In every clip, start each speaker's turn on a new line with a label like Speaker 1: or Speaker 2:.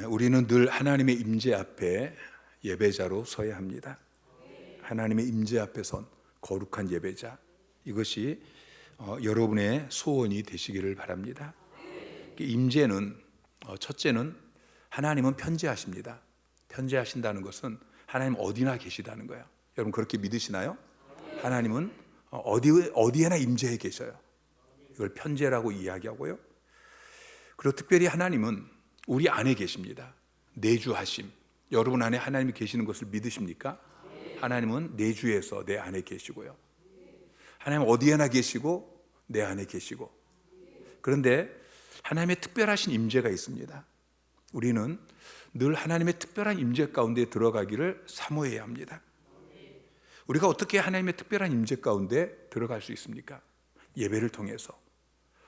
Speaker 1: 우리는 늘 하나님의 임재 앞에 예배자로 서야 합니다. 하나님의 임재 앞에 선 거룩한 예배자, 이것이 여러분의 소원이 되시기를 바랍니다. 임재는 첫째는 하나님은 편재하십니다. 편재하신다는 것은 하나님 어디나 계시다는 거예요. 여러분 그렇게 믿으시나요? 하나님은 어디에나 임재해 계셔요. 이걸 편재라고 이야기하고요. 그리고 특별히 하나님은 우리 안에 계십니다. 내주하심. 여러분 안에 하나님이 계시는 것을 믿으십니까? 하나님은 내주에서 내 안에 계시고요. 하나님은 어디에나 계시고 내 안에 계시고. 그런데 하나님의 특별하신 임재가 있습니다. 우리는 늘 하나님의 특별한 임재 가운데 들어가기를 사모해야 합니다. 우리가 어떻게 하나님의 특별한 임재 가운데 들어갈 수 있습니까? 예배를 통해서.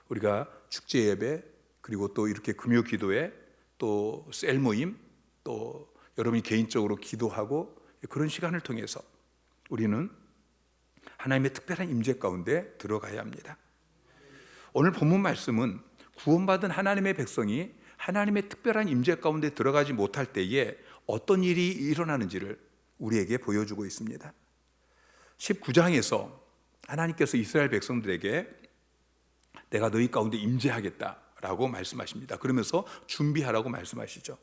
Speaker 1: 우리가 축제 예배, 그리고 또 이렇게 금요 기도회, 또 셀 모임, 또 여러분이 개인적으로 기도하고 그런 시간을 통해서 우리는 하나님의 특별한 임재 가운데 들어가야 합니다. 오늘 본문 말씀은 구원받은 하나님의 백성이 하나님의 특별한 임재 가운데 들어가지 못할 때에 어떤 일이 일어나는지를 우리에게 보여주고 있습니다. 19장에서 하나님께서 이스라엘 백성들에게 내가 너희 가운데 임재하겠다라고 말씀하십니다. 그러면서 준비하라고 말씀하시죠.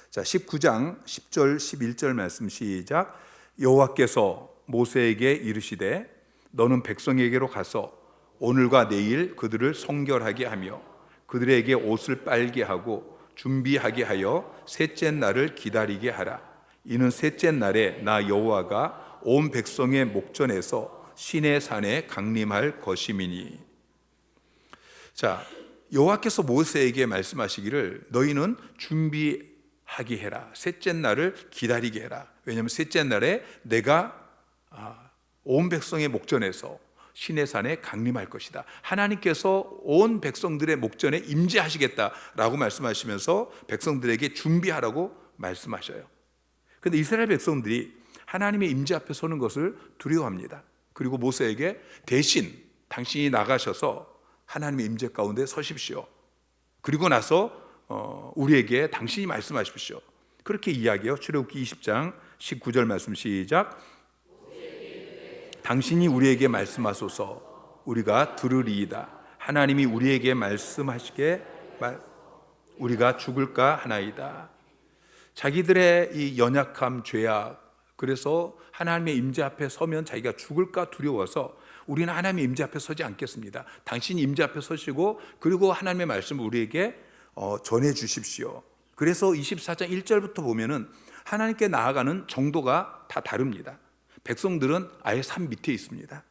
Speaker 1: 자, 19장 10절 11절 말씀 시작. 여호와께서 모세에게 이르시되 너는 백성에게로 가서 오늘과 내일 그들을 성결하게 하며 그들에게 옷을 빨게 하고 준비하게 하여 셋째 날을 기다리게 하라. 이는 셋째 날에 나 여호와가 온 백성의 목전에서 시내 산에 강림할 것임이니. 자, 여호와께서 모세에게 말씀하시기를 너희는 준비하게 해라. 셋째 날을 기다리게 해라. 왜냐하면 셋째 날에 내가 온 백성의 목전에서 시내산에 강림할 것이다. 하나님께서 온 백성들의 목전에 임재하시겠다라고 말씀하시면서 백성들에게 준비하라고 말씀하셔요. 그런데 이스라엘 백성들이 하나님의 임재 앞에 서는 것을 두려워합니다. 그리고 모세에게 대신 당신이 나가셔서 하나님의 임재 가운데 서십시오. 그리고 나서 우리에게 당신이 말씀하십시오. 그렇게 이야기해요. 출애굽기 20장 19절 말씀 시작. 당신이 우리에게 말씀하소서 우리가 들으리이다. 하나님이 우리에게 말씀하시게 우리가 죽을까 하나이다. 자기들의 이 연약함, 죄악, 그래서 하나님의 임재 앞에 서면 자기가 죽을까 두려워서 우리는 하나님의 임재 앞에 서지 않겠습니다. 당신이 임재 앞에 서시고 그리고 하나님의 말씀을 우리에게 전해 주십시오. 그래서 24장 1절부터 보면은 하나님께 나아가는 정도가 다 다릅니다. 백성들은 아예 산 밑에 있습니다.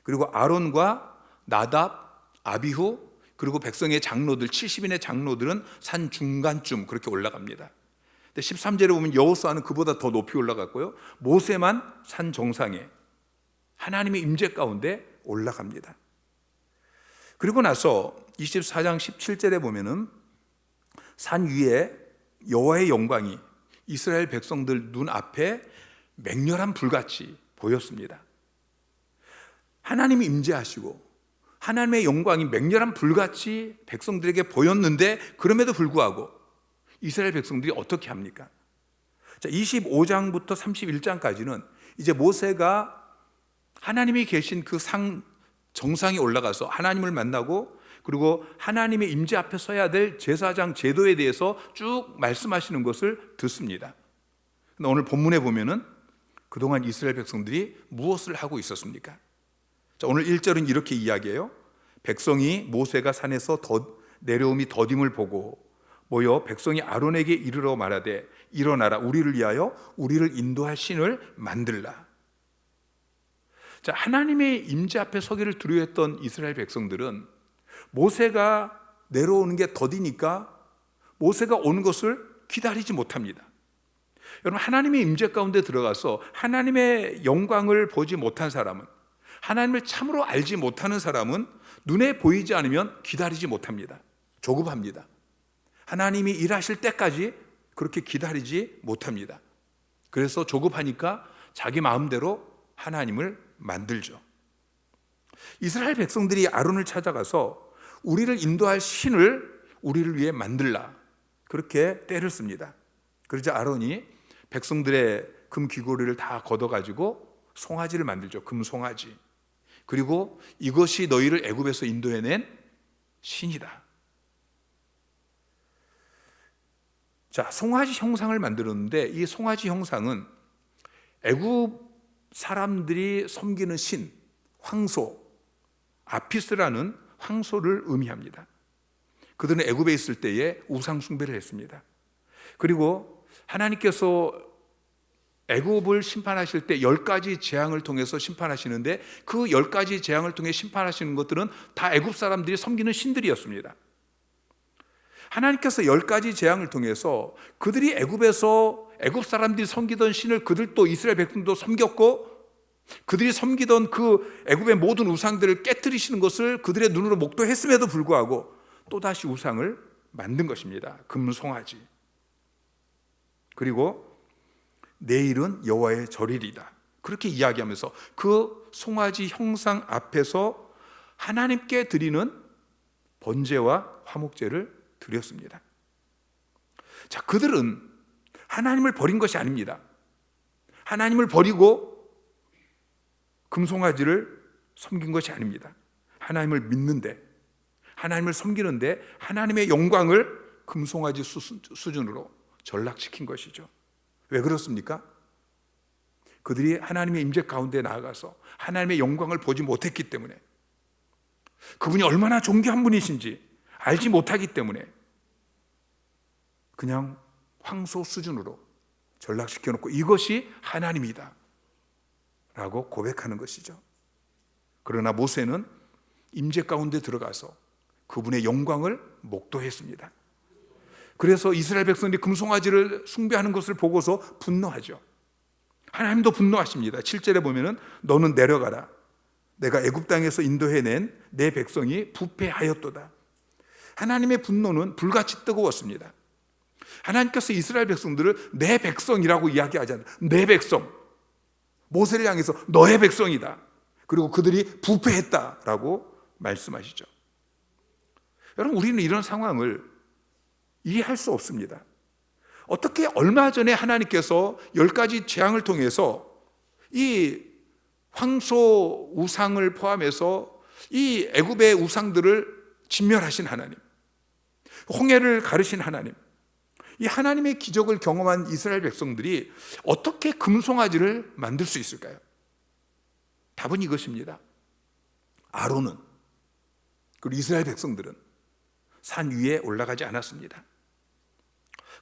Speaker 1: 그리고 아론과 나답, 아비후, 그리고 백성의 장로들 70인의 장로들은 산 중간쯤 그렇게 올라갑니다. 근데 13절에 보면 여호수아는 그보다 더 높이 올라갔고요. 모세만 산 정상에 하나님의 임재 가운데 올라갑니다. 그리고 나서 24장 17절에 보면은 산 위에 여호와의 영광이 이스라엘 백성들 눈앞에 맹렬한 불같이 보였습니다. 하나님이 임재하시고 하나님의 영광이 맹렬한 불같이 백성들에게 보였는데 그럼에도 불구하고 이스라엘 백성들이 어떻게 합니까? 자, 25장부터 31장까지는 이제 모세가 하나님이 계신 그 상 정상에 올라가서 하나님을 만나고 그리고 하나님의 임재 앞에 서야 될 제사장 제도에 대해서 쭉 말씀하시는 것을 듣습니다. 근데 오늘 본문에 보면은 그동안 이스라엘 백성들이 무엇을 하고 있었습니까? 자, 오늘 1절은 이렇게 이야기해요. 백성이 모세가 산에서 내려옴이 더딤을 보고 모여 백성이 아론에게 이르러 말하되 일어나라 우리를 위하여 우리를 인도할 신을 만들라. 자, 하나님의 임재 앞에 서기를 두려워했던 이스라엘 백성들은 모세가 내려오는 게 더디니까 모세가 오는 것을 기다리지 못합니다. 여러분, 하나님의 임재 가운데 들어가서 하나님의 영광을 보지 못한 사람은, 하나님을 참으로 알지 못하는 사람은 눈에 보이지 않으면 기다리지 못합니다. 조급합니다. 하나님이 일하실 때까지 그렇게 기다리지 못합니다. 그래서 조급하니까 자기 마음대로 하나님을 만들죠. 이스라엘 백성들이 아론을 찾아가서 우리를 인도할 신을 우리를 위해 만들라. 그렇게 때를 씁니다. 그러자 아론이 백성들의 금 귀고리를 다 걷어가지고 송아지를 만들죠. 금송아지. 그리고 이것이 너희를 애굽에서 인도해낸 신이다. 자, 송아지 형상을 만들었는데 이 송아지 형상은 애굽 사람들이 섬기는 신, 황소, 아피스라는 황소를 의미합니다. 그들은 애굽에 있을 때에 우상 숭배를 했습니다. 그리고 하나님께서 애굽을 심판하실 때 10가지 재앙을 통해서 심판하시는데 그 10가지 재앙을 통해 심판하시는 것들은 다 애굽 사람들이 섬기는 신들이었습니다. 하나님께서 10가지 재앙을 통해서 그들이 애굽에서 애굽 사람들이 섬기던 신을 그들도 이스라엘 백성도 섬겼고 그들이 섬기던 그 애굽의 모든 우상들을 깨뜨리시는 것을 그들의 눈으로 목도했음에도 불구하고 또다시 우상을 만든 것입니다. 금송아지. 그리고 내일은 여호와의 절일이다. 그렇게 이야기하면서 그 송아지 형상 앞에서 하나님께 드리는 번제와 화목제를 드렸습니다. 자, 그들은 하나님을 버린 것이 아닙니다. 하나님을 버리고 금송아지를 섬긴 것이 아닙니다. 하나님을 믿는데, 하나님을 섬기는데 하나님의 영광을 금송아지 수준으로 전락시킨 것이죠. 왜 그렇습니까? 그들이 하나님의 임재 가운데 나아가서 하나님의 영광을 보지 못했기 때문에, 그분이 얼마나 존귀한 분이신지 알지 못하기 때문에 그냥 황소 수준으로 전락시켜놓고 이것이 하나님이다 라고 고백하는 것이죠. 그러나 모세는 임재 가운데 들어가서 그분의 영광을 목도했습니다. 그래서 이스라엘 백성들이 금송아지를 숭배하는 것을 보고서 분노하죠. 하나님도 분노하십니다. 7절에 보면은 너는 내려가라. 내가 애굽 땅에서 인도해낸 내 백성이 부패하였도다. 하나님의 분노는 불같이 뜨거웠습니다. 하나님께서 이스라엘 백성들을 내 백성이라고 이야기하지 않아요. 내 백성. 모세를 향해서 너의 백성이다. 그리고 그들이 부패했다라고 말씀하시죠. 여러분, 우리는 이런 상황을 이해할 수 없습니다. 어떻게 얼마 전에 하나님께서 10가지 재앙을 통해서 이 황소 우상을 포함해서 이 애굽의 우상들을 진멸하신 하나님, 홍해를 가르신 하나님, 이 하나님의 기적을 경험한 이스라엘 백성들이 어떻게 금송아지를 만들 수 있을까요? 답은 이것입니다. 아론은, 그리고 이스라엘 백성들은 산 위에 올라가지 않았습니다.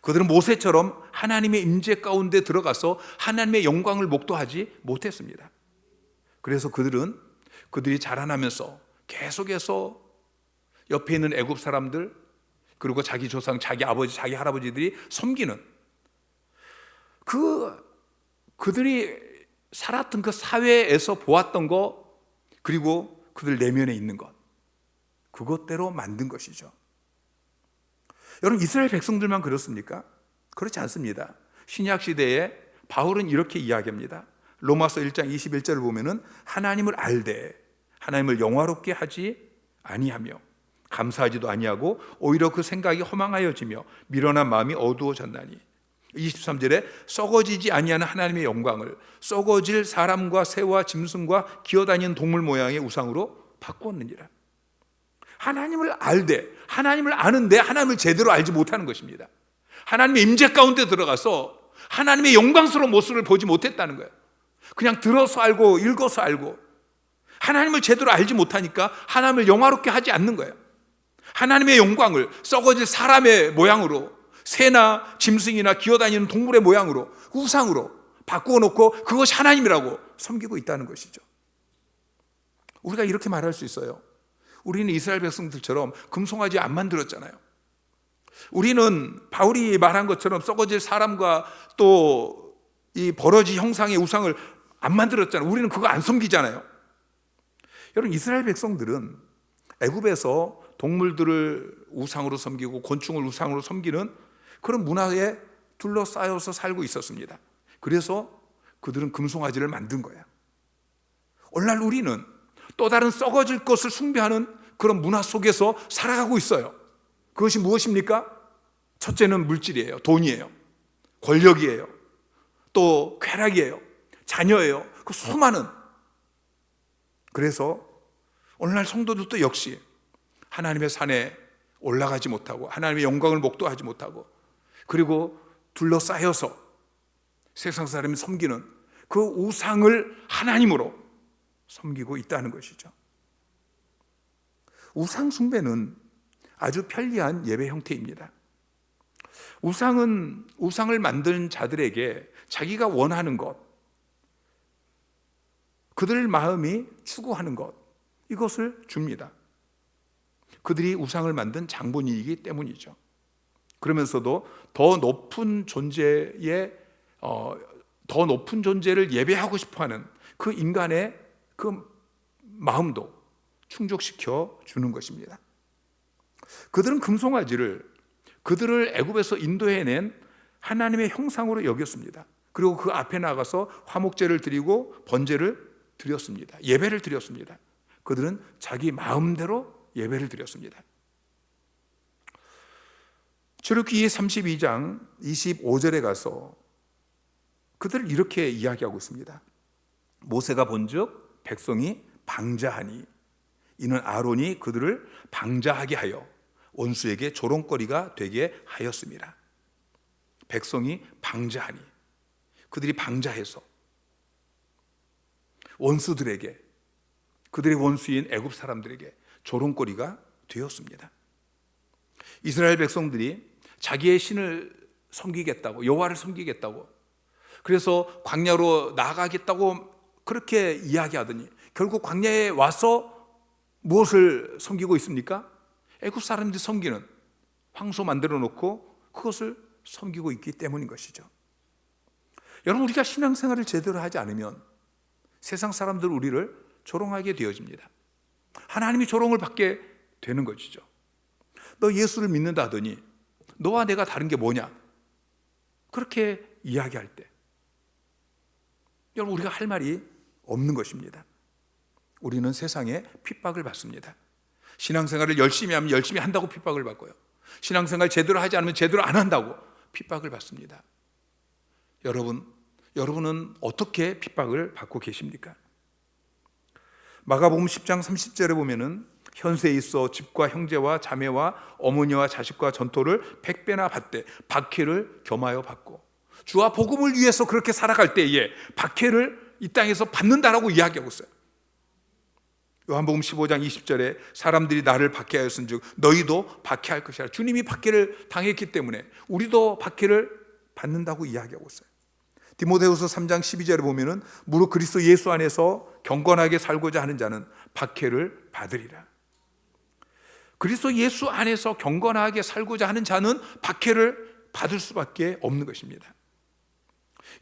Speaker 1: 그들은 모세처럼 하나님의 임재 가운데 들어가서 하나님의 영광을 목도하지 못했습니다. 그래서 그들이 자라나면서 계속해서 옆에 있는 애굽 사람들, 그리고 자기 조상, 자기 아버지, 자기 할아버지들이 섬기는 그들이 살았던 그 사회에서 보았던 것, 그리고 그들 내면에 있는 것, 그것대로 만든 것이죠. 여러분, 이스라엘 백성들만 그렇습니까? 그렇지 않습니다. 신약 시대에 바울은 이렇게 이야기합니다. 로마서 1장 21절을 보면은 하나님을 알되 하나님을 영화롭게 하지 아니하며 감사하지도 아니하고 오히려 그 생각이 허망하여지며 미련한 마음이 어두워졌나니, 23절에 썩어지지 아니하는 하나님의 영광을 썩어질 사람과 새와 짐승과 기어다니는 동물 모양의 우상으로 바꾸었느니라. 하나님을 알되, 하나님을 아는데 하나님을 제대로 알지 못하는 것입니다. 하나님의 임재 가운데 들어가서 하나님의 영광스러운 모습을 보지 못했다는 거예요. 그냥 들어서 알고 읽어서 알고 하나님을 제대로 알지 못하니까 하나님을 영화롭게 하지 않는 거예요. 하나님의 영광을 썩어질 사람의 모양으로, 새나 짐승이나 기어다니는 동물의 모양으로, 우상으로 바꾸어 놓고 그것이 하나님이라고 섬기고 있다는 것이죠. 우리가 이렇게 말할 수 있어요. 우리는 이스라엘 백성들처럼 금송아지 안 만들었잖아요. 우리는 바울이 말한 것처럼 썩어질 사람과 또 이 버러지 형상의 우상을 안 만들었잖아요. 우리는 그거 안 섬기잖아요. 여러분, 이스라엘 백성들은 애굽에서 동물들을 우상으로 섬기고 곤충을 우상으로 섬기는 그런 문화에 둘러싸여서 살고 있었습니다. 그래서 그들은 금송아지를 만든 거예요. 오늘날 우리는 또 다른 썩어질 것을 숭배하는 그런 문화 속에서 살아가고 있어요. 그것이 무엇입니까? 첫째는 물질이에요. 돈이에요. 권력이에요. 또 쾌락이에요. 자녀예요. 그 수많은. 그래서 오늘날 성도들도 역시 하나님의 산에 올라가지 못하고 하나님의 영광을 목도하지 못하고 그리고 둘러싸여서 세상 사람이 섬기는 그 우상을 하나님으로 섬기고 있다는 것이죠. 우상 숭배는 아주 편리한 예배 형태입니다. 우상을 만든 자들에게 자기가 원하는 것, 그들 마음이 추구하는 것, 이것을 줍니다. 그들이 우상을 만든 장본인이기 때문이죠. 그러면서도 더 높은 존재를 예배하고 싶어하는 그 인간의 그 마음도 충족시켜 주는 것입니다. 그들은 금송아지를 그들을 애굽에서 인도해낸 하나님의 형상으로 여겼습니다. 그리고 그 앞에 나가서 화목제를 드리고 번제를 드렸습니다. 예배를 드렸습니다. 그들은 자기 마음대로 예배를 드렸습니다. 출애굽기 32장 25절에 가서 그들을 이렇게 이야기하고 있습니다. 모세가 본즉 백성이 방자하니 이는 아론이 그들을 방자하게 하여 원수에게 조롱거리가 되게 하였습니다. 백성이 방자하니 그들이 방자해서 원수들에게 그들의 원수인 애굽 사람들에게 조롱거리가 되었습니다. 이스라엘 백성들이 자기의 신을 섬기겠다고 여호와를 섬기겠다고 그래서 광야로 나가겠다고 그렇게 이야기하더니 결국 광야에 와서 무엇을 섬기고 있습니까? 애굽 사람들이 섬기는 황소 만들어 놓고 그것을 섬기고 있기 때문인 것이죠. 여러분, 우리가 신앙생활을 제대로 하지 않으면 세상 사람들 우리를 조롱하게 되어집니다. 하나님이 조롱을 받게 되는 것이죠. 너 예수를 믿는다 하더니 너와 내가 다른 게 뭐냐? 그렇게 이야기할 때 여러분, 우리가 할 말이 없는 것입니다. 우리는 세상에 핍박을 받습니다. 신앙생활을 열심히 하면 열심히 한다고 핍박을 받고요. 신앙생활 제대로 하지 않으면 제대로 안 한다고 핍박을 받습니다. 여러분은 어떻게 핍박을 받고 계십니까? 마가복음 10장 30절에 보면은 현세에 있어 집과 형제와 자매와 어머니와 자식과 전토를 100배나 받되 박해를 겸하여 받고 주와 복음을 위해서 그렇게 살아갈 때에 박해를 이 땅에서 받는다라고 이야기하고 있어요. 요한복음 15장 20절에 사람들이 나를 박해하였은즉 너희도 박해할 것이라. 주님이 박해를 당했기 때문에 우리도 박해를 받는다고 이야기하고 있어요. 디모데후서 3장 12절에 보면은 무릇 그리스도 예수 안에서 경건하게 살고자 하는 자는 박해를 받으리라. 그리스도 예수 안에서 경건하게 살고자 하는 자는 박해를 받을 수밖에 없는 것입니다.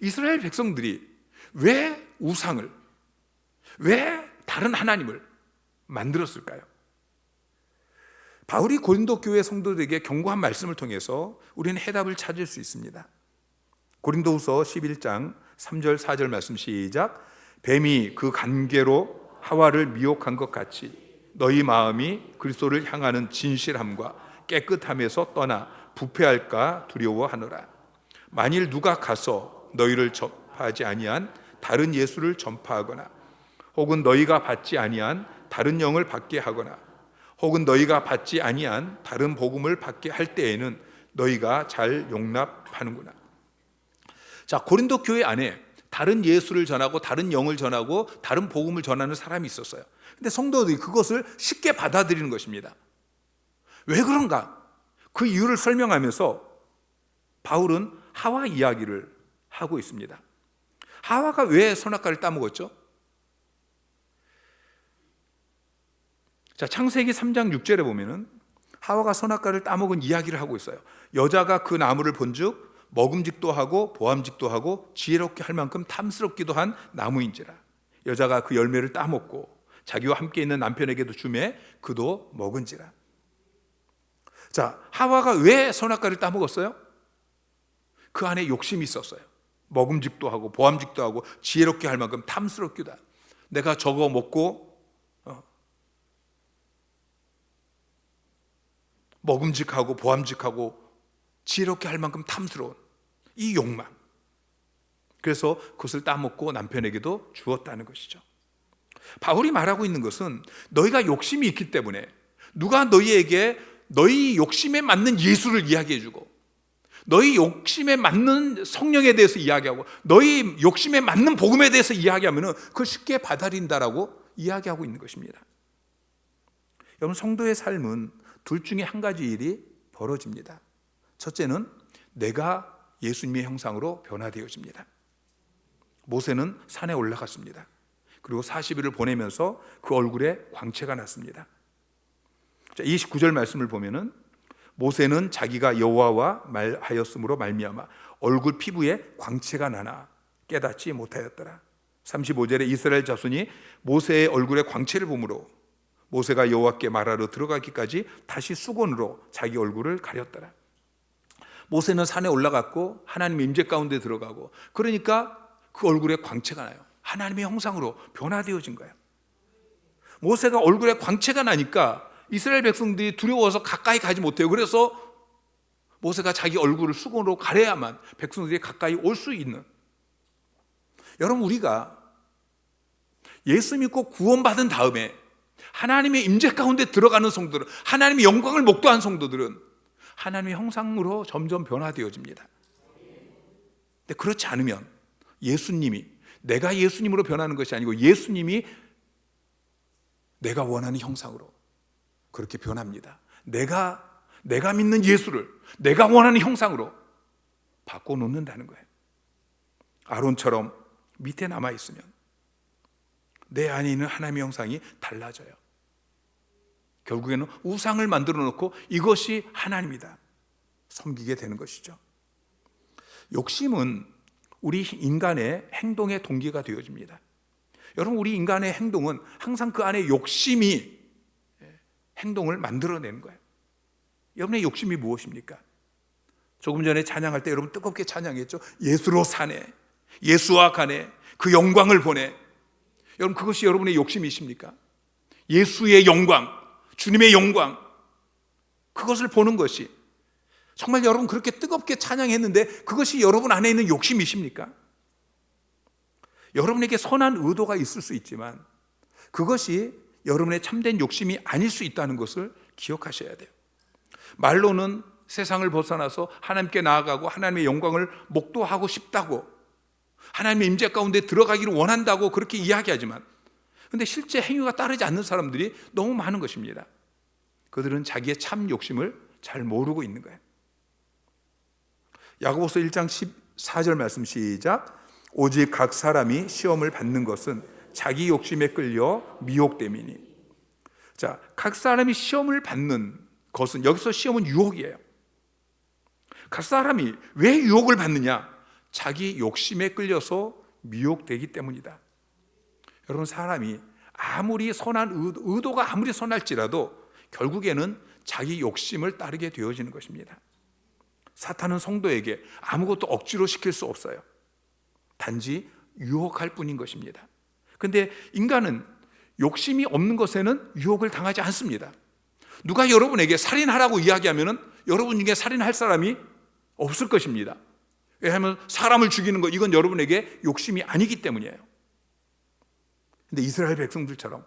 Speaker 1: 이스라엘 백성들이 왜 우상을, 왜 다른 하나님을 만들었을까요? 바울이 고린도 교회 성도들에게 경고한 말씀을 통해서 우리는 해답을 찾을 수 있습니다. 고린도후서 11장 3절 4절 말씀 시작. 뱀이 그 관계로 하와를 미혹한 것 같이 너희 마음이 그리스도를 향하는 진실함과 깨끗함에서 떠나 부패할까 두려워하노라. 만일 누가 가서 너희를 접하지 아니한 다른 예수를 전파하거나 혹은 너희가 받지 아니한 다른 영을 받게 하거나 혹은 너희가 받지 아니한 다른 복음을 받게 할 때에는 너희가 잘 용납하는구나. 자, 고린도 교회 안에 다른 예수를 전하고 다른 영을 전하고 다른 복음을 전하는 사람이 있었어요. 근데 성도들이 그것을 쉽게 받아들이는 것입니다. 왜 그런가? 그 이유를 설명하면서 바울은 하와 이야기를 하고 있습니다. 하와가 왜 선악과를 따먹었죠? 자, 창세기 3장 6절에 보면은 하와가 선악과를 따먹은 이야기를 하고 있어요. 여자가 그 나무를 본즉 먹음직도 하고 보암직도 하고 지혜롭게 할 만큼 탐스럽기도 한 나무인지라. 여자가 그 열매를 따먹고 자기와 함께 있는 남편에게도 주매 그도 먹은지라. 자, 하와가 왜 선악과를 따먹었어요? 그 안에 욕심이 있었어요. 먹음직도 하고 보암직도 하고 지혜롭게 할 만큼 탐스럽기도 한. 내가 저거 먹고 먹음직하고 보암직하고 지혜롭게 할 만큼 탐스러운 이 욕망, 그래서 그것을 따먹고 남편에게도 주었다는 것이죠. 바울이 말하고 있는 것은 너희가 욕심이 있기 때문에 누가 너희에게 너희 욕심에 맞는 예수를 이야기해주고 너희 욕심에 맞는 성령에 대해서 이야기하고 너희 욕심에 맞는 복음에 대해서 이야기하면 그걸 쉽게 받아들인다라고 이야기하고 있는 것입니다. 여러분, 성도의 삶은 둘 중에 한 가지 일이 벌어집니다. 첫째는 내가 예수님의 형상으로 변화되어집니다. 모세는 산에 올라갔습니다. 그리고 40일을 보내면서 그 얼굴에 광채가 났습니다. 29절 말씀을 보면은 모세는 자기가 여호와와 말하였으므로 말미암아 얼굴 피부에 광채가 나나 깨닫지 못하였더라. 35절에 이스라엘 자손이 모세의 얼굴에 광채를 보므로 모세가 여호와께 말하러 들어가기까지 다시 수건으로 자기 얼굴을 가렸더라. 모세는 산에 올라갔고 하나님의 임재 가운데 들어가고, 그러니까 그 얼굴에 광채가 나요. 하나님의 형상으로 변화되어진 거예요. 모세가 얼굴에 광채가 나니까 이스라엘 백성들이 두려워서 가까이 가지 못해요. 그래서 모세가 자기 얼굴을 수건으로 가려야만 백성들이 가까이 올 수 있는. 여러분, 우리가 예수 믿고 구원받은 다음에 하나님의 임재 가운데 들어가는 성도들은, 하나님의 영광을 목도한 성도들은 하나님의 형상으로 점점 변화되어집니다. 근데 그렇지 않으면 예수님이, 내가 예수님으로 변하는 것이 아니고 예수님이 내가 원하는 형상으로 그렇게 변합니다. 내가 믿는 예수를 내가 원하는 형상으로 바꿔놓는다는 거예요. 아론처럼 밑에 남아있으면 내 안에 있는 하나님의 형상이 달라져요. 결국에는 우상을 만들어 놓고 이것이 하나님이다 섬기게 되는 것이죠. 욕심은 우리 인간의 행동의 동기가 되어집니다. 여러분, 우리 인간의 행동은 항상 그 안에 욕심이 행동을 만들어내는 거예요. 여러분의 욕심이 무엇입니까? 조금 전에 찬양할 때 여러분 뜨겁게 찬양했죠. 예수로 사네, 예수와 가네, 그 영광을 보내. 여러분, 그것이 여러분의 욕심이십니까? 예수의 영광, 주님의 영광, 그것을 보는 것이, 정말 여러분 그렇게 뜨겁게 찬양했는데 그것이 여러분 안에 있는 욕심이십니까? 여러분에게 선한 의도가 있을 수 있지만 그것이 여러분의 참된 욕심이 아닐 수 있다는 것을 기억하셔야 돼요. 말로는 세상을 벗어나서 하나님께 나아가고 하나님의 영광을 목도하고 싶다고, 하나님의 임재 가운데 들어가기를 원한다고 그렇게 이야기하지만, 그런데 실제 행위가 따르지 않는 사람들이 너무 많은 것입니다. 그들은 자기의 참 욕심을 잘 모르고 있는 거예요. 야고보서 1장 14절 말씀 시작. 오직 각 사람이 시험을 받는 것은 자기 욕심에 끌려 미혹됨이니. 자, 각 사람이 시험을 받는 것은, 여기서 시험은 유혹이에요. 각 사람이 왜 유혹을 받느냐? 자기 욕심에 끌려서 미혹되기 때문이다. 여러분, 사람이 아무리 선한 의도가 아무리 선할지라도 결국에는 자기 욕심을 따르게 되어지는 것입니다. 사탄은 성도에게 아무것도 억지로 시킬 수 없어요. 단지 유혹할 뿐인 것입니다. 그런데 인간은 욕심이 없는 것에는 유혹을 당하지 않습니다. 누가 여러분에게 살인하라고 이야기하면 여러분 중에 살인할 사람이 없을 것입니다. 왜냐하면 사람을 죽이는 것, 이건 여러분에게 욕심이 아니기 때문이에요. 그런데 이스라엘 백성들처럼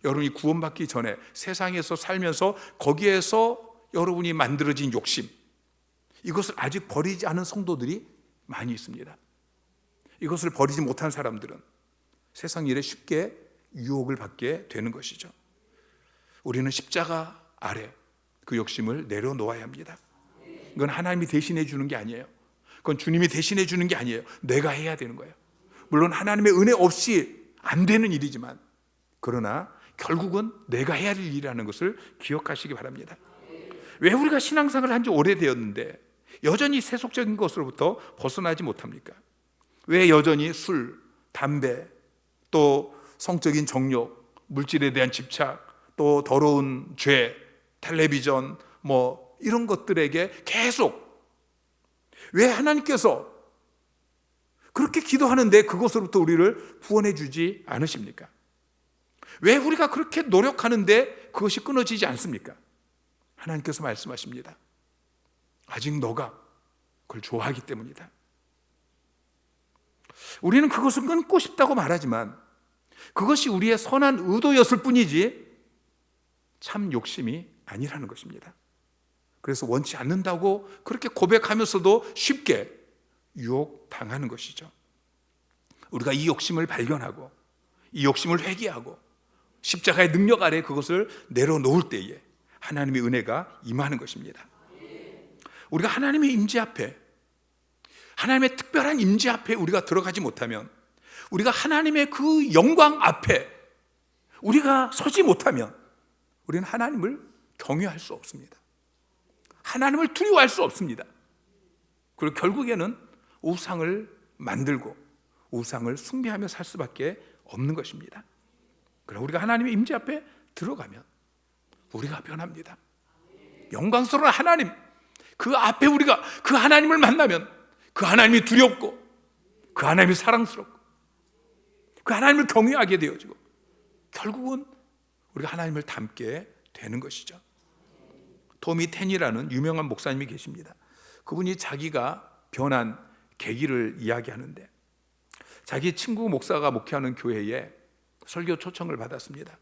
Speaker 1: 여러분이 구원받기 전에 세상에서 살면서 거기에서 여러분이 만들어진 욕심, 이것을 아직 버리지 않은 성도들이 많이 있습니다. 이것을 버리지 못한 사람들은 세상 일에 쉽게 유혹을 받게 되는 것이죠. 우리는 십자가 아래 그 욕심을 내려놓아야 합니다. 이건 하나님이 대신해 주는 게 아니에요. 그건 주님이 대신해 주는 게 아니에요. 내가 해야 되는 거예요. 물론 하나님의 은혜 없이 안 되는 일이지만, 그러나 결국은 내가 해야 될 일이라는 것을 기억하시기 바랍니다. 왜 우리가 신앙생활을 한 지 오래되었는데 여전히 세속적인 것으로부터 벗어나지 못합니까? 왜 여전히 술, 담배, 또 성적인 정욕, 물질에 대한 집착, 또 더러운 죄, 텔레비전, 이런 것들에게 계속, 왜 하나님께서 그렇게 기도하는데 그것으로부터 우리를 구원해 주지 않으십니까? 왜 우리가 그렇게 노력하는데 그것이 끊어지지 않습니까? 하나님께서 말씀하십니다. 아직 너가 그걸 좋아하기 때문이다. 우리는 그것을 끊고 싶다고 말하지만 그것이 우리의 선한 의도였을 뿐이지 참 욕심이 아니라는 것입니다. 그래서 원치 않는다고 그렇게 고백하면서도 쉽게 유혹당하는 것이죠. 우리가 이 욕심을 발견하고 이 욕심을 회개하고 십자가의 능력 아래 그것을 내려놓을 때에 하나님의 은혜가 임하는 것입니다. 우리가 하나님의 임재 앞에, 하나님의 특별한 임재 앞에 우리가 들어가지 못하면, 우리가 하나님의 그 영광 앞에 우리가 서지 못하면 우리는 하나님을 경외할 수 없습니다. 하나님을 두려워할 수 없습니다. 그리고 결국에는 우상을 만들고 우상을 숭배하며 살 수밖에 없는 것입니다. 그러나 우리가 하나님의 임재 앞에 들어가면 우리가 변합니다. 영광스러운 하나님, 그 앞에 우리가 그 하나님을 만나면 그 하나님이 두렵고 그 하나님이 사랑스럽고 그 하나님을 경외하게 되어지고 결국은 우리가 하나님을 닮게 되는 것이죠. 토미 텐이라는 유명한 목사님이 계십니다. 그분이 자기가 변한 계기를 이야기하는데, 자기 친구 목사가 목회하는 교회에 설교 초청을 받았습니다.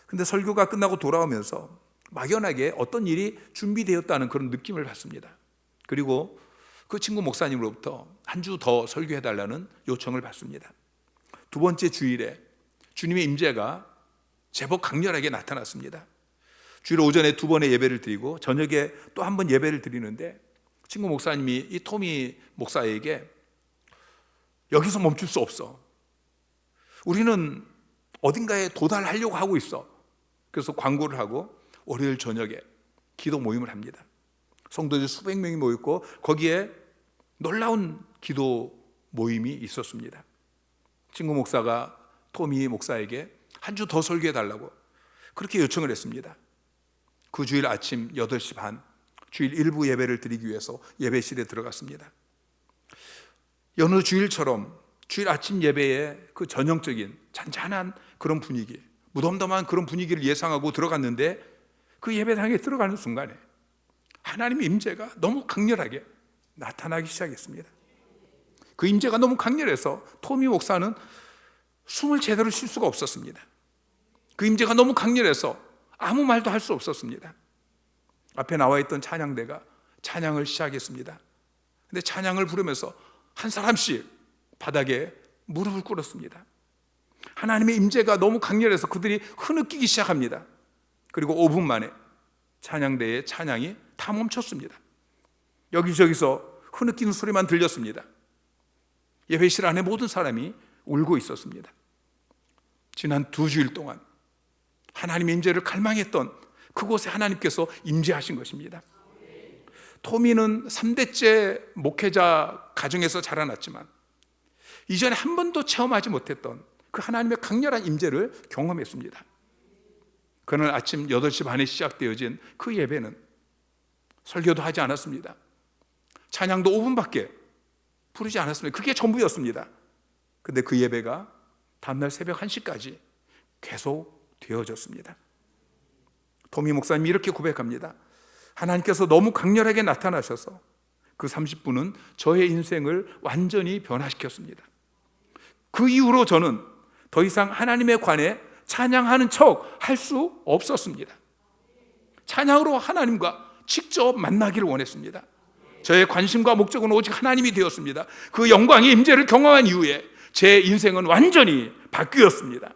Speaker 1: 근데 설교가 끝나고 돌아오면서 막연하게 어떤 일이 준비되었다는 그런 느낌을 받습니다. 그리고 그 친구 목사님으로부터 한 주 더 설교해달라는 요청을 받습니다. 두 번째 주일에 주님의 임재가 제법 강렬하게 나타났습니다. 주일 오전에 두 번의 예배를 드리고 저녁에 또 한 번 예배를 드리는데, 친구 목사님이 이 토미 목사에게 여기서 멈출 수 없어. 우리는 어딘가에 도달하려고 하고 있어. 그래서 광고를 하고 월요일 저녁에 기도 모임을 합니다. 성도들 수백 명이 모였고 거기에 놀라운 기도 모임이 있었습니다. 친구 목사가 토미 목사에게 한 주 더 설교해 달라고 그렇게 요청을 했습니다. 그 주일 아침 8시 반 주일 일부 예배를 드리기 위해서 예배실에 들어갔습니다. 여느 주일처럼 주일 아침 예배의 그 전형적인 잔잔한 그런 분위기, 무덤덤한 그런 분위기를 예상하고 들어갔는데, 그 예배당에 들어가는 순간에 하나님의 임재가 너무 강렬하게 나타나기 시작했습니다. 그 임재가 너무 강렬해서 토미 목사는 숨을 제대로 쉴 수가 없었습니다. 그 임재가 너무 강렬해서 아무 말도 할 수 없었습니다. 앞에 나와 있던 찬양대가 찬양을 시작했습니다. 근데 찬양을 부르면서 한 사람씩 바닥에 무릎을 꿇었습니다. 하나님의 임재가 너무 강렬해서 그들이 흐느끼기 시작합니다. 그리고 5분 만에 찬양대의 찬양이 다 멈췄습니다. 여기저기서 흐느끼는 소리만 들렸습니다. 예배실 안에 모든 사람이 울고 있었습니다. 지난 2주일 동안 하나님의 임재를 갈망했던 그곳에 하나님께서 임재하신 것입니다. 토미는 3대째 목회자 가정에서 자라났지만 이전에 한 번도 체험하지 못했던 그 하나님의 강렬한 임재를 경험했습니다. 그날 아침 8시 반에 시작되어진 그 예배는 설교도 하지 않았습니다. 찬양도 5분밖에 부르지 않았습니다. 그게 전부였습니다. 근데 그 예배가 다음날 새벽 1시까지 계속 되어졌습니다. 토미 목사님이 이렇게 고백합니다. 하나님께서 너무 강렬하게 나타나셔서 그 30분은 저의 인생을 완전히 변화시켰습니다. 그 이후로 저는 더 이상 하나님에 관해 찬양하는 척 할 수 없었습니다. 찬양으로 하나님과 직접 만나기를 원했습니다. 저의 관심과 목적은 오직 하나님이 되었습니다. 그 영광의 임재를 경험한 이후에 제 인생은 완전히 바뀌었습니다.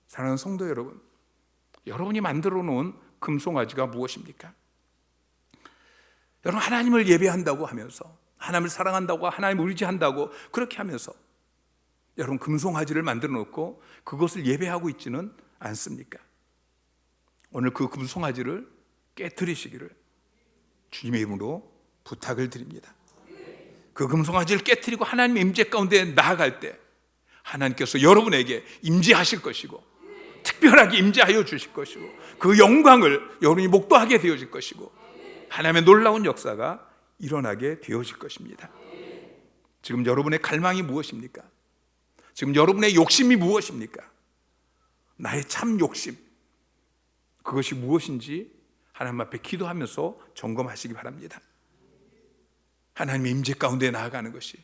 Speaker 1: 사랑하는 성도 여러분, 여러분이 만들어 놓은 금송아지가 무엇입니까? 여러분, 하나님을 예배한다고 하면서, 하나님을 사랑한다고, 하나님을 의지한다고 그렇게 하면서 여러분 금송아지를 만들어 놓고 그것을 예배하고 있지는 않습니까? 오늘 그 금송아지를 깨트리시기를 주님의 이름으로 부탁을 드립니다. 그 금송아지를 깨트리고 하나님의 임재 가운데 나아갈 때 하나님께서 여러분에게 임재하실 것이고 특별하게 임재하여 주실 것이고 그 영광을 여러분이 목도하게 되어질 것이고 하나님의 놀라운 역사가 일어나게 되어질 것입니다. 지금 여러분의 갈망이 무엇입니까? 지금 여러분의 욕심이 무엇입니까? 나의 참 욕심, 그것이 무엇인지 하나님 앞에 기도하면서 점검하시기 바랍니다. 하나님의 임재 가운데 나아가는 것이,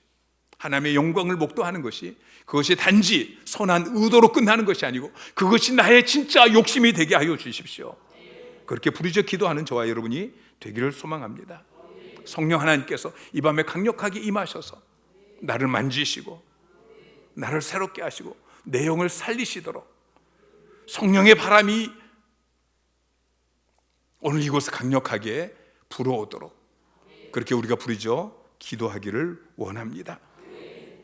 Speaker 1: 하나님의 영광을 목도하는 것이, 그것이 단지 선한 의도로 끝나는 것이 아니고 그것이 나의 진짜 욕심이 되게 하여 주십시오. 그렇게 부르짖어 기도하는 저와 여러분이 되기를 소망합니다. 성령 하나님께서 이 밤에 강력하게 임하셔서 나를 만지시고 나를 새롭게 하시고 내 영을 살리시도록 성령의 바람이 오늘 이곳에 강력하게 불어오도록 그렇게 우리가 부르짖어 기도하기를 원합니다.